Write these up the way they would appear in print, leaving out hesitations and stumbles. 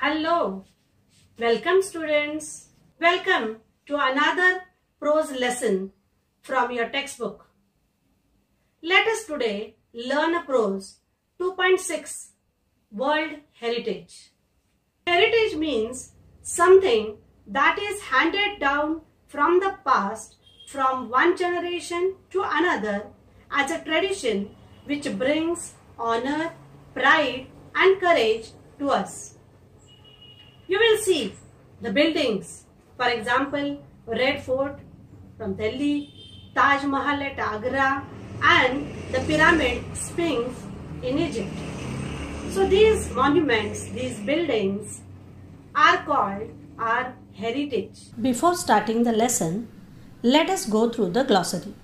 Hello, welcome students. Welcome to another prose lesson from your textbook. Let us today learn a prose 2.6 World Heritage. Heritage means something that is handed down from the past from one generation to another as a tradition which brings honor, pride and courage to us. You will see the buildings, for example, Red Fort from Delhi, Taj Mahal at Agra and the Pyramid Sphinx in Egypt. So these monuments, these buildings are called our heritage. Before starting the lesson, let us go through the glossary.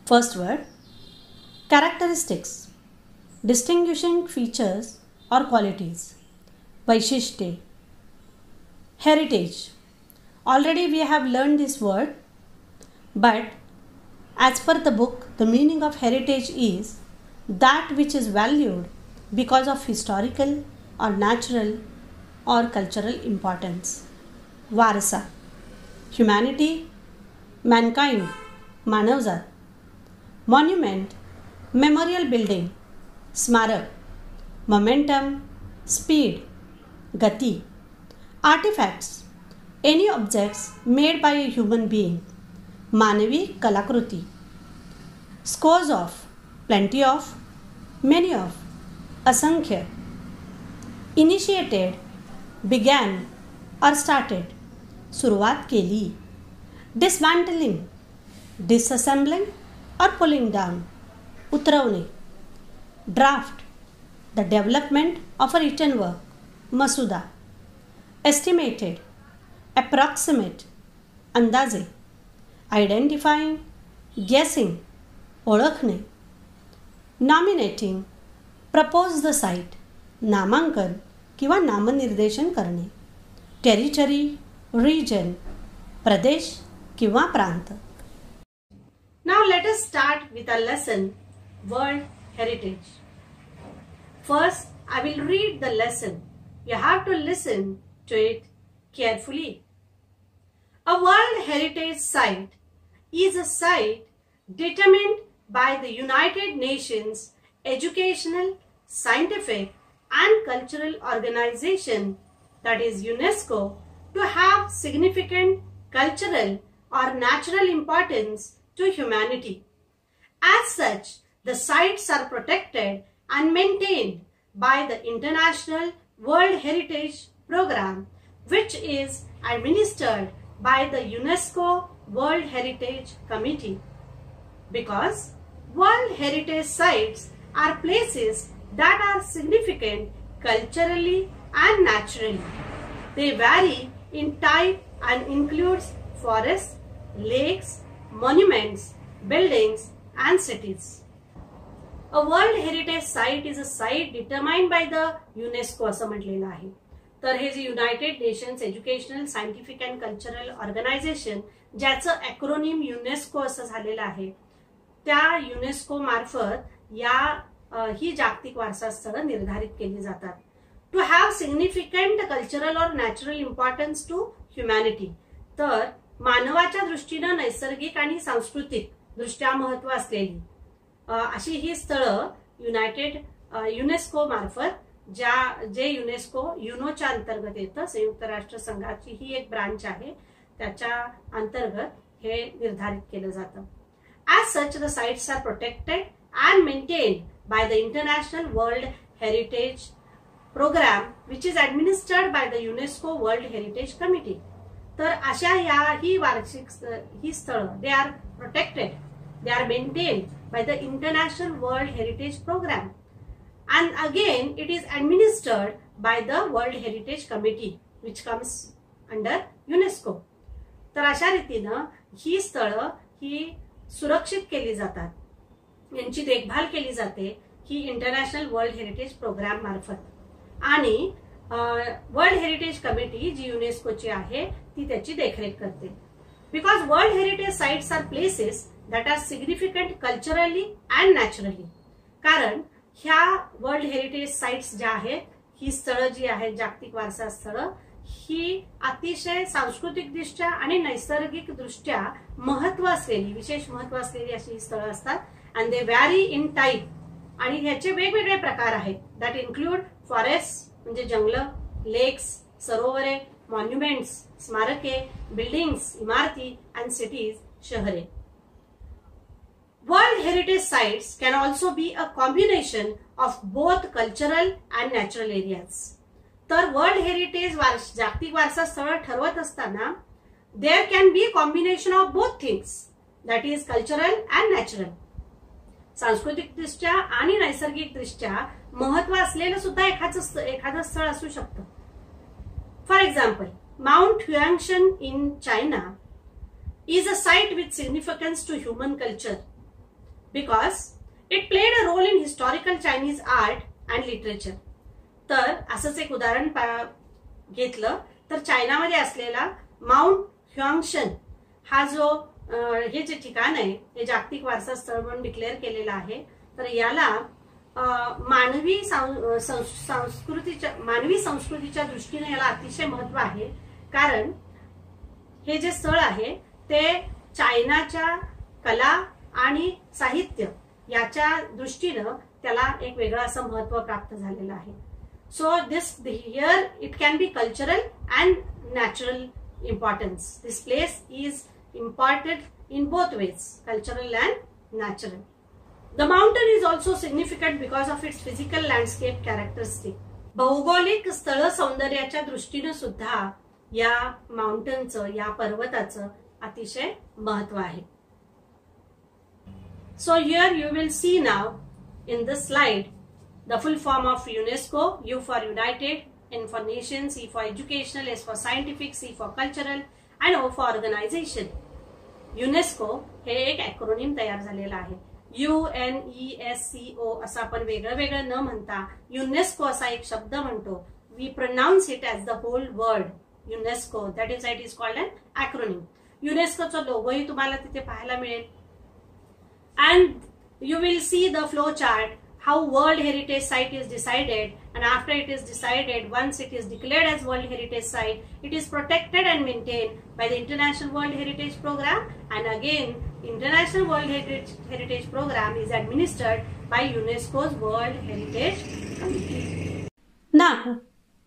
First word, characteristics, distinguishing features or qualities. Vaishishte. Heritage. Already we have learned this word, but as per the book, the meaning of heritage is that which is valued because of historical or natural or cultural importance. Varasa. Humanity, mankind, Manavzat. Monument, memorial building, Smarak. Momentum, speed, Gati. Artifacts, any objects made by a human being, Manavi Kalakruti. Scores of, plenty of, many of, Asankhya. Initiated, began or started, Suruvat Keli. Dismantling, disassembling or pulling down, Utravne. Draft, the development of a written work, Masuda. Estimated, approximate, अंदाजे. Identifying, guessing, ओळखणे. Nominating, propose the site, नामांकन किंवा नामनिर्देशन करणे. Territory, region, प्रदेश किंवा प्रांत. Now let us start with our lesson, World Heritage. First, I will read the lesson. You have to listen to it carefully. A World Heritage Site is a site determined by the United Nations Educational, Scientific and Cultural Organization, that is UNESCO, to have significant cultural or natural importance to humanity. As such, the sites are protected and maintained by the International World Heritage Program, which is administered by the UNESCO World Heritage Committee. Because World Heritage Sites are places that are significant culturally and naturally. They vary in type and includes forests, lakes, monuments, buildings and cities. A World Heritage Site is a site determined by the UNESCO असं म्हटलेलं आहे. तर हे जे United Nations Educational, Scientific and Cultural Organization, ज्याचं acronym UNESCO असं झालेलं आहे, त्या युनेस्को मार्फत ही जागतिक वारसा स्थळं निर्धारित केली जातात. टू हॅव सिग्निफिकंट कल्चरल और नॅचरल इम्पॉर्टन्स टू ह्युमॅनिटी, तर मानवाच्या दृष्टीनं नैसर्गिक आणि सांस्कृतिक दृष्ट्या महत्व असलेली अशी ही स्थळं युनेस्को मार्फत जे युनेस्को युनोच्या अंतर्गत येतं, संयुक्त राष्ट्र संघाची ही एक ब्रांच आहे, त्याच्या अंतर्गत हे निर्धारित केलं जातं. As such, the sites are protected and maintained by the International World Heritage Program, which is administered by the UNESCO World Heritage Committee. तर अशा ही वार्षिक ही स्थळं, they are protected, they are maintained by the International World Heritage Program. And again, it is administered by the World Heritage Committee, which comes under UNESCO. तर अशा रीतीनं ही स्थळं ही सुरक्षित केली जातात, यांची देखभाल केली जाते ही इंटरनॅशनल वर्ल्ड हेरिटेज प्रोग्राम मार्फत. आणि वर्ल्ड हेरिटेज कमिटी जी युनेस्कोची आहे ती त्याची देखरेख करते. Because world heritage sites are places that are significant culturally and naturally. कारण ह्या वर्ल्ड हेरिटेज साइट्स ज्या आहेत ही स्थळं जी आहेत जागतिक वारसा स्थळं ही अतिशय सांस्कृतिकदृष्ट्या आणि नैसर्गिकदृष्ट्या महत्त्व असलेली, विशेष महत्त्व असलेली अशी ही स्थळं असतात. And they vary in type आणि ह्याचे वेगवेगळे प्रकार आहेत. दॅट इन्क्लूड फॉरेस्ट म्हणजे जंगलं, लेक्स सरोवरे, मॉन्युमेंट्स स्मारके, बिल्डिंग्स इमारती अँड सिटीज शहरे. World heritage sites can also be a combination of both cultural and natural areas. तर वर्ल्ड हेरिटेज जागतिक वारसा स्थळ ठरवत असताना there can be combination of both things, that is cultural and natural. सांस्कृतिक दृष्ट्या आणि नैसर्गिक दृष्ट्या महत्व असलेलं सुद्धा एखादं स्थळ असू शकतं. For example, mount Huangshan in China is a site with significance to human culture because it played a role in historical Chinese art and literature. तर असंच एक उदाहरण घेतलं तर चायनामध्ये असलेला माउंट ह्युआंगशन हा जो हे जे ठिकाण आहे हे जागतिक वारसा स्थळ म्हणून डिक्लेअर केलेलं आहे. तर याला मानवी संस्कृतीच्या दृष्टीने याला अतिशय महत्व आहे, कारण हे जे स्थळ आहे ते चायनाच्या कला आणि साहित्य याच्या दृष्टीनं त्याला एक वेगळं असं महत्व प्राप्त झालेलं आहे. So this here it can be cultural and natural importance. This place is important in both ways, cultural and natural. The mountain is also significant because of its physical landscape characteristic. भौगोलिक स्थळ सौंदर्याच्या दृष्टीनं सुद्धा या माउंटनचं, या पर्वताचं अतिशय महत्व आहे. So here you will see now in this slide the full form of UNESCO. U for United, N for Nations, E for Educational, S for Scientific, C for Cultural and O for Organization. UNESCO हे एक ॲक्रोनिम तयार झालेला आहे. UNESCO असं आपण वेगळं वेगळं न म्हणता युनेस्को असा एक शब्द म्हणतो. We pronounce it as the whole word UNESCO. That is why it is called an acronym. युनेस्कोचा लोगोही तुम्हाला तिथे पाहायला मिळेल. And you will see the flow chart, how World Heritage Site is decided, and after it is decided, once it is declared as World Heritage Site, it is protected and maintained by the International World Heritage Program, and again, International World Heritage Program is administered by UNESCO's World Heritage Committee. Now,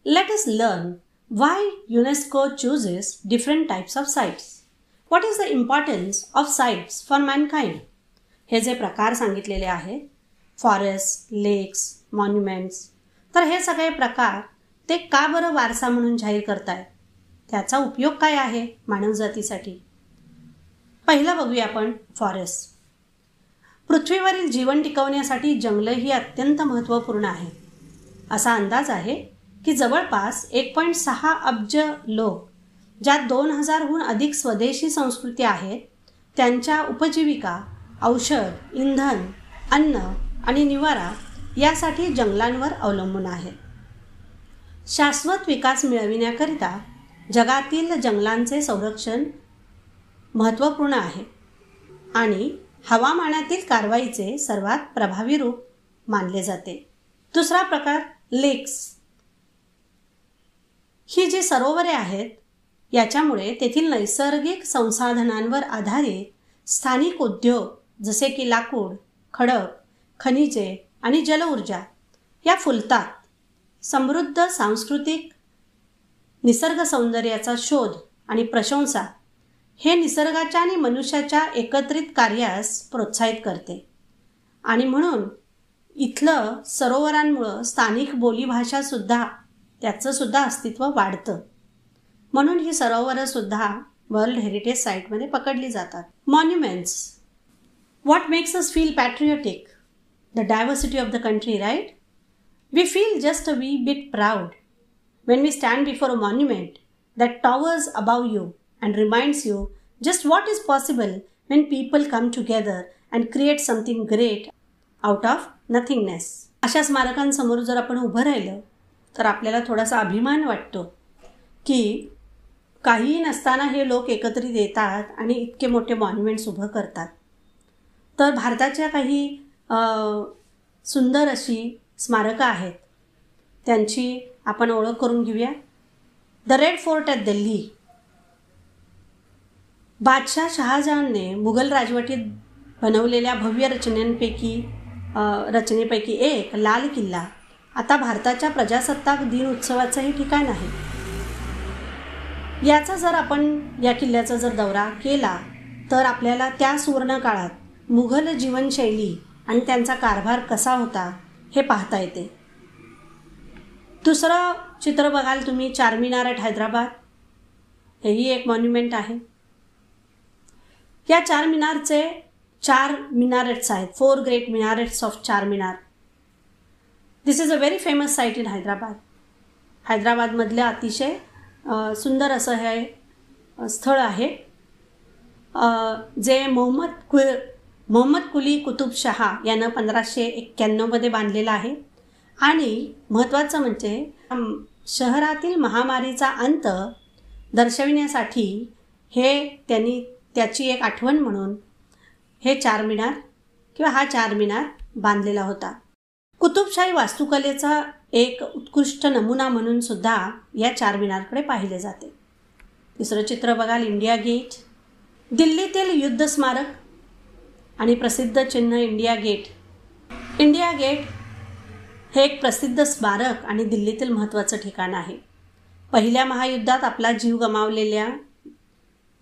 let us learn why UNESCO chooses different types of sites. What is the importance of sites for mankind? हे जे प्रकार सांगितलेले आहेत, forest, लेक्स, monuments, तर हे सगळे प्रकार ते का बरं वारसा म्हणून जाहीर करतायत, त्याचा उपयोग काय आहे मानवजातीसाठी. पहिलं बघूया आपण फॉरेस्ट. पृथ्वीवरील जीवन टिकवण्यासाठी जंगलं ही अत्यंत महत्त्वपूर्ण आहे. असा अंदाज आहे की जवळपास 1.6 अब्ज लोक, ज्यात 2000हून अधिक स्वदेशी संस्कृती आहेत, त्यांच्या उपजीविका औषध, इंधन, अन्न आणि निवारा यासाठी जंगलांवर अवलंबून आहेत. शाश्वत विकास मिळविण्याकरिता जगातील जंगलांचे संरक्षण महत्त्वपूर्ण आहे आणि हवामानातील कारवाईचे सर्वात प्रभावी रूप मानले जाते. दुसरा प्रकार लेक्स. ही जी सरोवरे आहेत याच्यामुळे तेथील नैसर्गिक संसाधनांवर आधारित स्थानिक उद्योग जसे की लाकूड, खडक, खनिजे आणि जलऊर्जा या फुलतात. समृद्ध सांस्कृतिक निसर्ग सौंदर्याचा शोध आणि प्रशंसा हे निसर्गाच्या आणि मनुष्याच्या एकत्रित कार्यास प्रोत्साहित करते आणि म्हणून इथलं सरोवरांमुळे स्थानिक बोलीभाषासुद्धा त्याचं सुद्धा अस्तित्व वाढतं. म्हणून ही सरोवरं सुद्धा वर्ल्ड हेरिटेज साईटमध्ये पकडली जातात. Monuments. What makes us feel patriotic? The diversity of the country, right? We feel just a wee bit proud when we stand before a monument that towers above you and reminds you just what is possible when people come together and create something great out of nothingness. अशा स्मारकांसमोर जर आपण उभं राहिलं तर आपल्याला थोडासा अभिमान वाटतो की काहीही नसताना हे लोक एकत्रित येतात आणि इतके मोठे मॉन्युमेंट्स उभं करतात. तर भारताच्या काही सुंदर अशी स्मारकं आहेत त्यांची आपण ओळख करून घेऊया. The red fort at Delhi. बादशाह शहाजहानने मुघल राजवटीत बनवलेल्या भव्य रचनेपैकी एक लाल किल्ला आता भारताच्या प्रजासत्ताक दिन उत्सवाचंही ठिकाण आहे. या किल्ल्याचा जर दौरा केला तर आपल्याला त्या सुवर्ण काळात मुघल जीवनशैली आणि त्यांचा कारभार कसा होता हे पाहता येते. दुसरं चित्र बघाल तुम्ही, चारमिनार ॲट हैदराबाद. हेही एक मॉन्युमेंट आहे. या चारमिनारचे 4 मिनारेट्स आहेत. 4 great minarets of Charminar. This is a very famous site in Hyderabad. हैदराबादमधलं अतिशय सुंदर असं हे स्थळ आहे, जे मोहम्मद कुली कुतुब शहा यानं 1591 बांधलेलं आहे. आणि महत्त्वाचं म्हणजे शहरातील महामारीचा अंत दर्शविण्यासाठी त्याची एक आठवण म्हणून हे चारमिनार किंवा हा चारमिनार बांधलेला होता. कुतुबशाही वास्तुकलेचा एक उत्कृष्ट नमुना म्हणून सुद्धा या चारमिनारकडे पाहिले जाते. तिसरं चित्र बघाल, इंडिया गेट. दिल्लीतील युद्ध स्मारक आणि प्रसिद्ध चिन्ह इंडिया गेट. इंडिया गेट हे एक प्रसिद्ध स्मारक आणि दिल्लीतील महत्त्वाचं ठिकाण आहे. पहिल्या महायुद्धात आपला जीव गमावलेल्या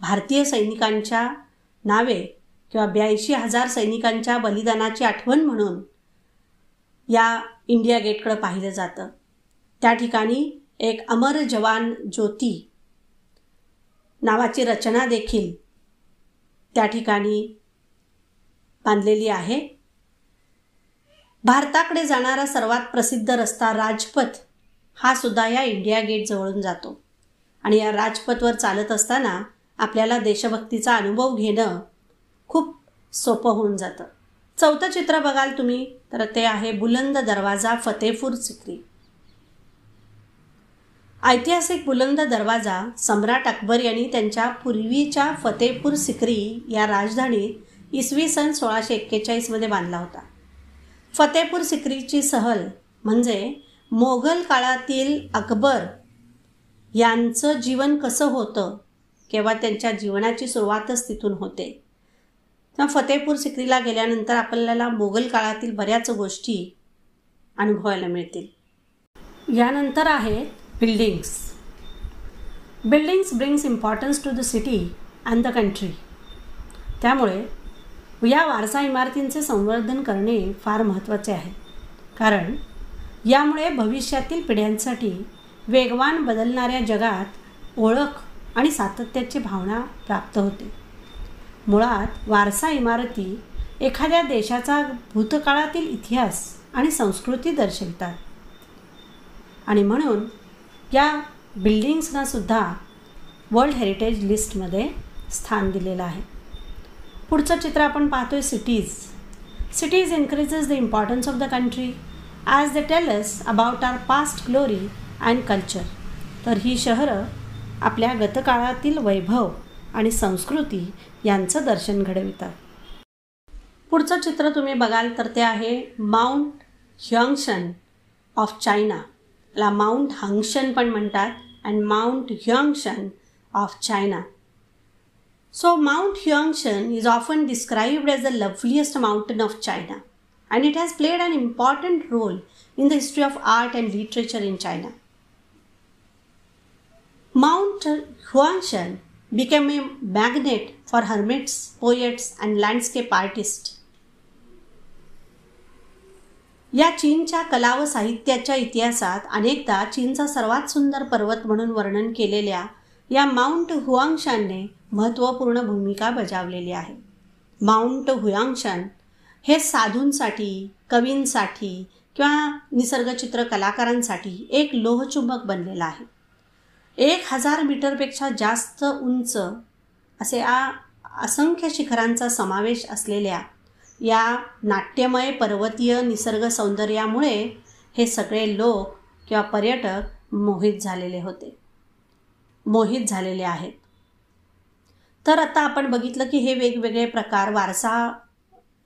भारतीय सैनिकांच्या नावे किंवा 82,000 सैनिकांच्या बलिदानाची आठवण म्हणून या इंडिया गेटकडे पाहिलं जातं. त्या ठिकाणी एक अमर जवान ज्योती नावाची रचना देखील त्या ठिकाणी बांधलेली आहे. भारताकडे जाणारा सर्वात प्रसिद्ध रस्ता राजपथ हा सुद्धा या इंडिया गेट जवळून जातो. आणि या राजपथवर चालत असताना आपल्याला देशभक्तीचा अनुभव घेणं खूप सोपं होऊन जातं. चौथं चित्र बघाल तुम्ही तर ते आहे बुलंद दरवाजा, फतेपूर सिक्री. ऐतिहासिक बुलंद दरवाजा सम्राट अकबर यांनी त्यांच्या पूर्वीच्या फतेपूर सिक्री या राजधानीत इसवी सन 1641 बांधला होता. फतेपूर सिक्रीची सहल म्हणजे मोगल काळातील अकबर यांचं जीवन कसं होतं किंवा त्यांच्या जीवनाची सुरुवातच तिथून होते. तेव्हा फतेपूर सिक्रीला गेल्यानंतर आपल्याला मोगल काळातील बऱ्याच गोष्टी अनुभवायला मिळतील. यानंतर आहे buildings. Buildings brings importance to the city and the country. त्यामुळे या वारसा इमारतींचे संवर्धन करणे फार महत्त्वाचे आहे, कारण यामुळे भविष्यातील पिढ्यांसाठी वेगवान बदलणाऱ्या जगात ओळख आणि सातत्याची भावना प्राप्त होते. मुळात वारसा इमारती एखाद्या देशाचा भूतकाळातील इतिहास आणि संस्कृती दर्शवितात आणि म्हणून या बिल्डिंग्सना सुद्धा वर्ल्ड हेरिटेज लिस्टमध्ये स्थान दिलेलं आहे. पुढचं चित्र आपण पाहतोय cities. Cities increases the importance of the country as they tell us about our past glory and culture. तर ही शहरं आपल्या गतकाळातील वैभव आणि संस्कृती यांचं दर्शन घडवितात. पुढचं चित्र तुम्ही बघाल तर ते आहे माउंट ह्यांगशन ऑफ चायना. ला माउंट हंगशन पण म्हणतात and mount Huangshan of China. So Mount Hyeongshan is often described as the loveliest mountain of China, and it has played an important role in the history of art and literature in China. Mount Hyeongshan became a magnet for hermits, poets and landscape artists. या चीनच्या कला व साहित्याच्या इतिहासात अनेकदा चीनचा सर्वात सुंदर पर्वत म्हणून वर्णन केलेल्या या माउंट हुआंगशानने महत्त्वपूर्ण भूमिका बजावलेली आहे. माउंट हुआंगशान हे साधूंसाठी, कवींसाठी किंवा निसर्गचित्र कलाकारांसाठी एक लोहचुंबक बनलेला आहे. 1000 मीटरपेक्षा जास्त उंच असे असंख्य शिखरांचा समावेश असलेल्या या नाट्यमय पर्वतीय निसर्ग सौंदर्यामुळे हे सगळे लोक किंवा पर्यटक मोहित झालेले आहेत. तर आता आपण बघितलं की हे वेगवेगळे प्रकार वारसा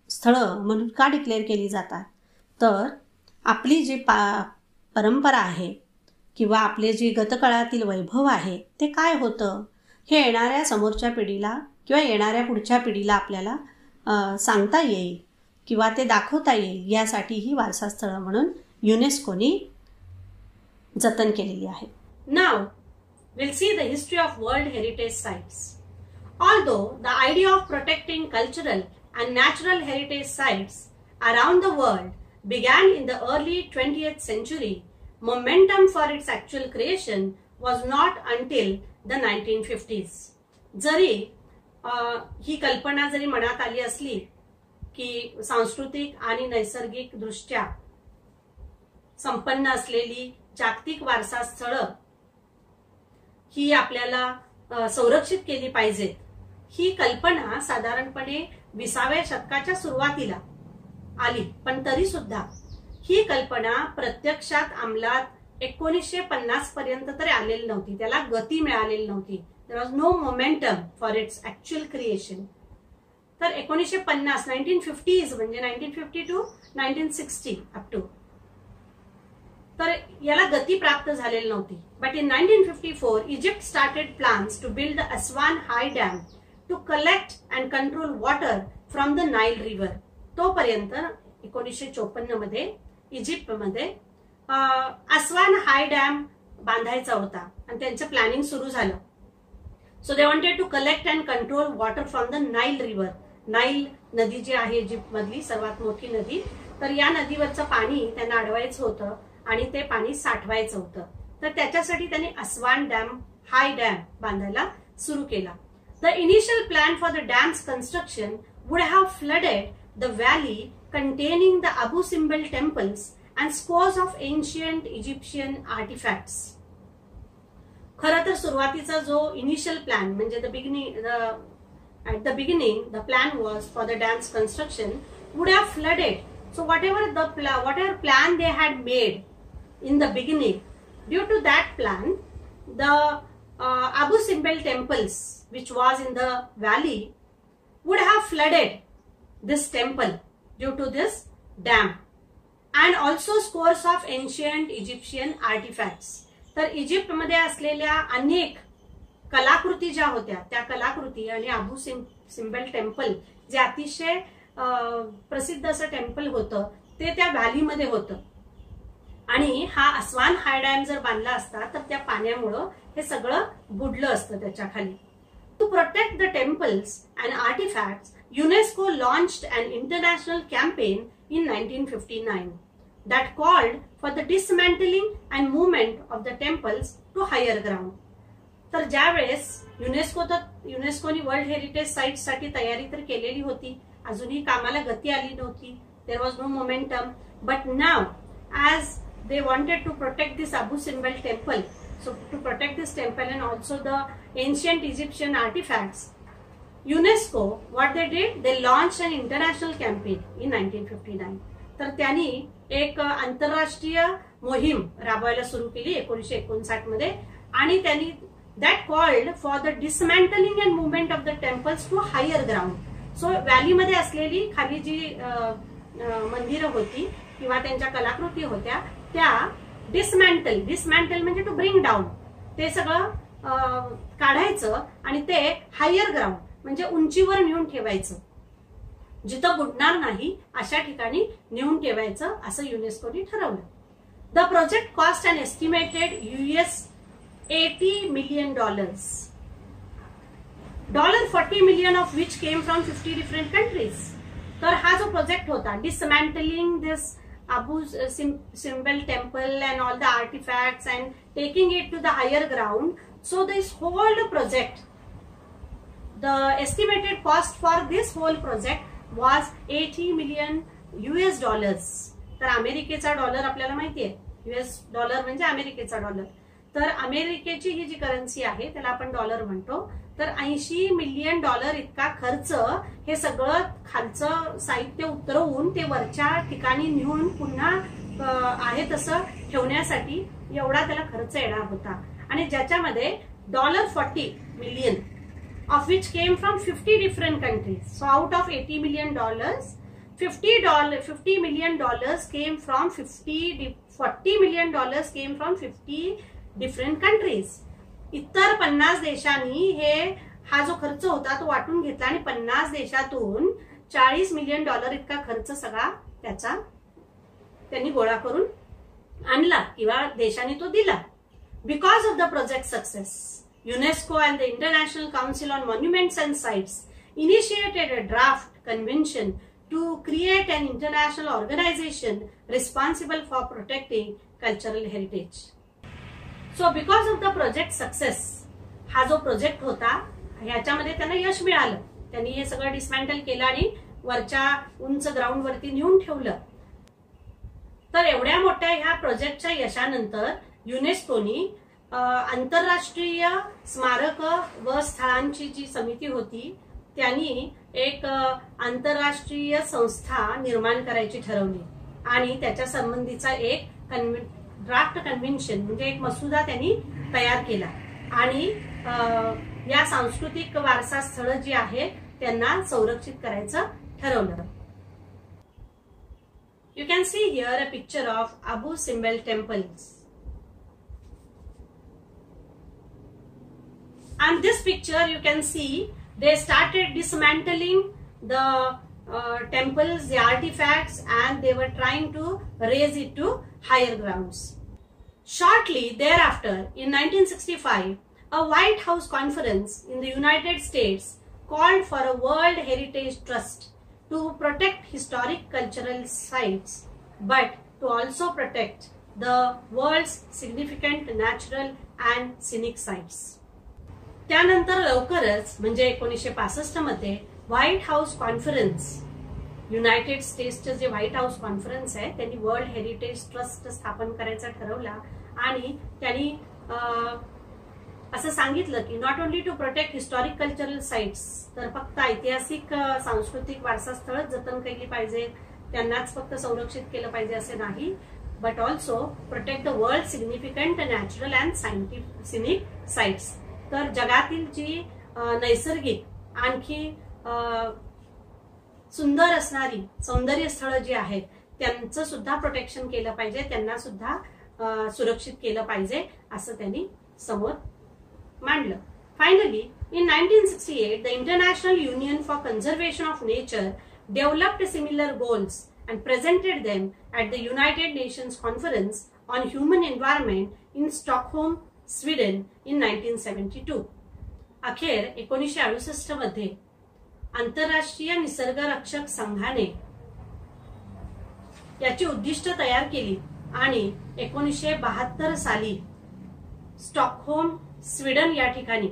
स्थळं म्हणून का डिक्लेअर केली जातात. तर आपली जी परंपरा आहे किंवा आपले जे गतकाळातील वैभव आहे ते काय होतं हे येणाऱ्या समोरच्या पिढीला किंवा येणाऱ्या पुढच्या पिढीला आपल्याला सांगता येईल किंवा ते दाखवता येईल यासाठी ही वारसास्थळं म्हणून युनेस्कोनी जतन केलेली आहे. नाव we'll see the history of World Heritage Sites. Although the idea of protecting cultural and natural heritage sites around the world began in the early 20th century, momentum for its actual creation was not until the 1950s. जरी ही कल्पना जरी मनात आली असली की सांस्कृतिक आणि नैसर्गिक दृष्ट्या संपन्न असलेली जागतिक वारसा स्थळं ही आपल्याला संरक्षित केली पाहिजेत, ही कल्पना साधारणपणे 20व्या शतकाच्या सुरुवातीला आली. पण तरी सुद्धा ही कल्पना प्रत्यक्षात अंमलात 1950 पर्यंत तरी आलेली नव्हती, त्याला गती मिळालेली नव्हती. There was no momentum for its actual creation. तर 1950 1950s म्हणजे 1950 टू 1960 अप टू तर याला गती प्राप्त झालेली नव्हती. But in 1954 Egypt started plans to build the Aswan High Dam to collect and control water from the Nile river. तोपर्यंत 1954 मध्ये इजिप्तमध्ये अस्वान हाय डॅम बांधायचा होता आणि त्यांचं प्लॅनिंग सुरू झालं. So they wanted to collect and control water from the Nile river. Nile नदी जी आहे इजिप्त मधली सर्वात मोठी नदी, तर या नदीवरचं पाणी त्यांना अडवायचं होतं आणि ते पाणी साठवायचं होतं. तर त्याच्यासाठी त्यांनी अस्वान डॅम हाय डॅम बांधायला सुरू केला. The initial plan for the dams construction would have flooded the valley containing the Abu Simbel temples and scores of ancient Egyptian artifacts. खरं तर सुरुवातीचा जो इनिशियल प्लॅन म्हणजे at the beginning the plan was for the dam's construction would have flooded. So whatever plan they had made in the beginning, due to that plan, the Abu Simbel temples, which was in the valley, would have flooded this temple due to this dam, and also scores of ancient Egyptian artifacts. तर Egypt मध्ये असलेल्या अनेक कलाकृती ज्या होत्या त्या कलाकृती आणि अबू सिम्बल टेम्पल जे अतिशय प्रसिद्ध असं टेम्पल होतं ते त्या व्हॅलीमध्ये होतं. आणि हा अस्वान हाय डॅम जर बांधला असता तर त्या पाण्यामुळं हे सगळं बुडलं असतं त्याच्या खाली. To protect the temples and artifacts UNESCO launched an international campaign in 1959 that called for the dismantling and movement of the temples to higher ground. तर ज्यावेळेस युनेस्कोनी वर्ल्ड हेरिटेज साइट साठी तयारी तर केलेली होती, अजूनही कामाला गती आली नव्हती. There was no momentum. But now as they wanted to protect this Abu Simbel temple, so to protect this temple and also the ancient Egyptian artifacts, UNESCO, what they did, they launched an international campaign in 1959. तर त्यांनी एक आंतरराष्ट्रीय मोहीम राबवायला सुरू केली 1959 मध्ये आणि त्यांनी that called for the dismantling and movement of the temples to higher ground. So valley मध्ये असलेली खाली जी मंदिरं होती किंवा त्यांच्या कलाकृती होत्या त्या डिसमॅन्टल म्हणजे टू ब्रिंग डाऊन, ते सगळं काढायचं आणि ते हायर ग्राउंड म्हणजे उंचीवर नेऊन ठेवायचं, जिथं बुडणार नाही अशा ठिकाणी नेऊन ठेवायचं असं युनेस्कोने ठरवलं. The project cost an estimated $80 million. $40 million of which came from 50 different countries. तर हा जो प्रोजेक्ट होता dismantling this Abu Simbel temple and all the artifacts and taking it to the higher ground. So this whole project, the estimated cost for this whole project was $80 million. तर अमेरिकेचा dollar आपल्याला माहितीये, US dollar म्हणजे अमेरिकेचा dollar. तर अमेरिकेची ही जी currency आहे त्याला आपण डॉलर म्हणतो. तर $80 million इतका खर्च हे सगळं खालचं साहित्य उतरवून ते वरच्या ठिकाणी नेऊन पुन्हा आहे तसं ठेवण्यासाठी एवढा त्याला खर्च येणार होता. आणि ज्याच्यामध्ये $40 million of which came from 50 different countries. So out of $80 million, $50 million came from 40 million dollars came from 50 different countries. इतर 50 देशांनी हा जो खर्च होता तो वाटून घेतला आणि 50 देशातून $40 मिलियन इतका खर्च सगळा त्याचा त्यांनी गोळा करून आणला किंवा देशांनी तो दिला. Because of the project success, UNESCO and the international council on monuments and sites initiated a draft convention to create an international organization responsible for protecting cultural heritage. So because of the project success, हा जो project होता ह्याच्यामध्ये त्यांना यश मिळालं. त्यांनी हे सगळं डिस्मॅन्टल केलं आणि वरच्या उंच ग्राउंड वरती नेऊन ठेवलं. तर एवढ्या मोठ्या ह्या प्रोजेक्टच्या यशानंतर युनेस्कोनी आंतरराष्ट्रीय स्मारक व स्थळांची जी समिती होती त्यांनी एक आंतरराष्ट्रीय संस्था निर्माण करायची ठरवली आणि त्याच्या संबंधीचा एक ड्राफ्ट कन्व्हेन्शन म्हणजे एक मसुदा त्यांनी तयार केला आणि या सांस्कृतिक वारसा स्थळ जी आहे त्यांना संरक्षित करायचं ठरवलं. You can see here a picture of Abu Simbel temples. And this picture you can see they started dismantling the temples, the artifacts, and they were trying to raise it to higher grounds. Shortly thereafter, in 1965, a White House conference in the United States called for a World Heritage Trust to protect historic cultural sites, but to also protect the world's significant natural and scenic sites. त्यानंतर लवकरच म्हणजे 1965 मध्ये white house conference, United स्टेट्सचे जे white house conference आहे त्यांनी world heritage trust स्थापन करायचा ठरवला आणि त्यांनी असं सांगितलं की not only to protect historic cultural sites, तर फक्त ऐतिहासिक सांस्कृतिक वारसा स्थळच जतन केली पाहिजे, त्यांनाच फक्त संरक्षित केलं पाहिजे असे नाही, but also protect the world significant natural and scientific sites. तर जगातील जी नैसर्गिक आणखी सुंदर असणारी सौंदर्य स्थळ जी आहेत त्यांचं सुद्धा प्रोटेक्शन केलं पाहिजे, त्यांना सुद्धा सुरक्षित केलं पाहिजे असं त्यांनी समोर मांडलं. Finally in 1968 the international union for conservation of nature developed similar goals and presented them at the United nations conference on human environment in Stockholm, Sweden in 1972. अखेर 1968 मध्ये आंतरराष्ट्रीय निसर्गरक्षक संघाने याची उद्दिष्ट तयार केली आणि 1972 साली स्टॉकहोम, स्वीडन या ठिकाणी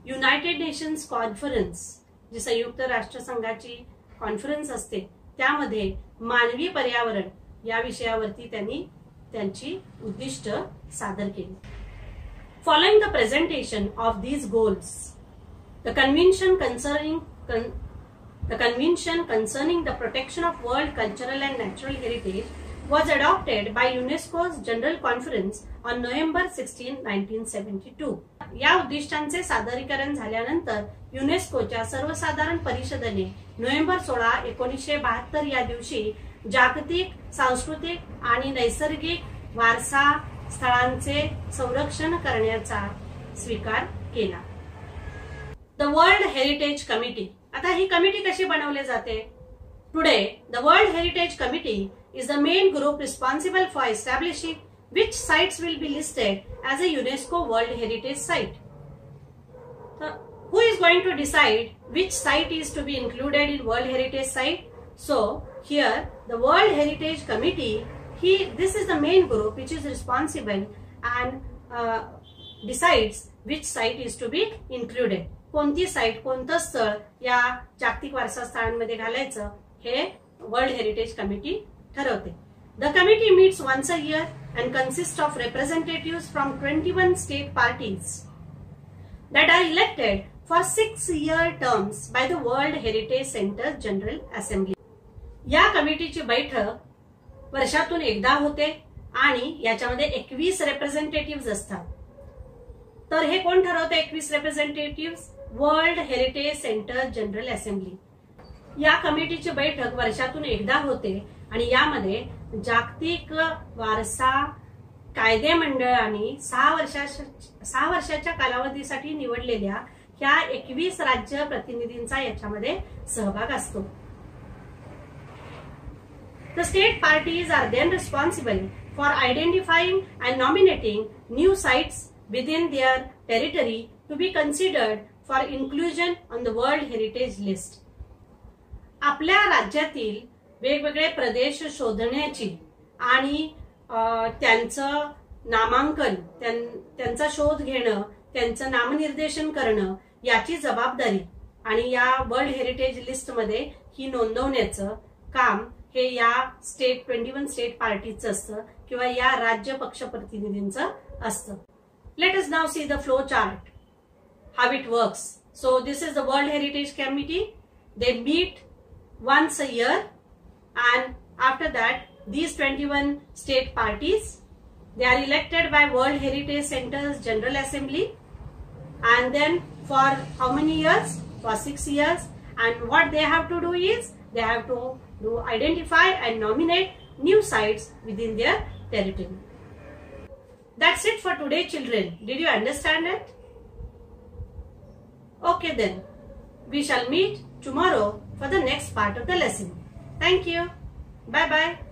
युनायटेड नेशन्स कॉन्फरन्स, जी संयुक्त राष्ट्रसंघाची कॉन्फरन्स असते, त्यामध्ये मानवी पर्यावरण या विषयावरती त्यांनी त्यांची उद्दिष्ट सादर केली. Following the presentation of these goals, the convention concerning the protection of world cultural and natural heritage was adopted by UNESCO's General Conference on November 16, 1972. या उद्दिष्टांचे सादरीकरण झाल्यानंतर युनेस्कोच्या सर्वसाधारण परिषदेने नोव्हेंबर 16, 1972 या दिवशी जागतिक सांस्कृतिक आणि नैसर्गिक वारसा स्थळांचे संरक्षण करण्याचा स्वीकार केला. The world heritage committee. आता ही कमिटी कशी बनवली जाते? Today the world heritage committee is the main group responsible for establishing which sites will be listed as a UNESCO World Heritage Site. Who is going to decide which site is to be included in World Heritage Site? So here the World Heritage Committee, this is the main group which is responsible and decides which site is to be included. कोणती site, कोणतं स्थळ या जागतिक वारसा स्थळांमध्ये घालायचं हे world heritage committee ठरवते. The committee meets once a year and consists of representatives from 21 state parties that are elected for 6-year terms by the World Heritage Center's General Assembly. या कमिटीची बैठक वर्षातून एकदा होते आणि याच्यामध्ये 21 रिप्रेझेंटेटिव्ह असतात. तर हे कोण ठरवते 21 representative? World heritage centre general assembly. या कमिटीची बैठक वर्षातून एकदा होते आणि यामध्ये जागतिक वारसा कायदे मंडळाने 6 वर्षाच्या कालावधीसाठी निवडलेल्या ह्या 21 राज्य प्रतिनिधींचा याच्यामध्ये सहभाग असतो. The state parties are then responsible for identifying and nominating new sites within their territory to be considered for inclusion on the World Heritage List. आपल्या राज्यातील वेगवेगळे प्रदेश शोधण्याची आणि त्यांचं नामांकन, त्यांचा शोध घेणं, त्यांचं नामनिर्देशन करणं याची जबाबदारी आणि या वर्ल्ड हेरिटेज लिस्ट मध्ये ही नोंदवण्याचं काम हे या 21 स्टेट पार्टीचं असतं किंवा या राज्य पक्ष प्रतिनिधींचं असतं. Let us now see the flow chart, how it works. So this is the world heritage committee. They meet once a year, and after that these 21 state parties, they are elected by World Heritage Center's General Assembly, and then for how many years? For 6 years. And what they have to do is they have to identify and nominate new sites within their territory. That's it for today, children. Did you understand it? Okay then, we shall meet tomorrow for the next part of the lesson. Thank you. Bye bye.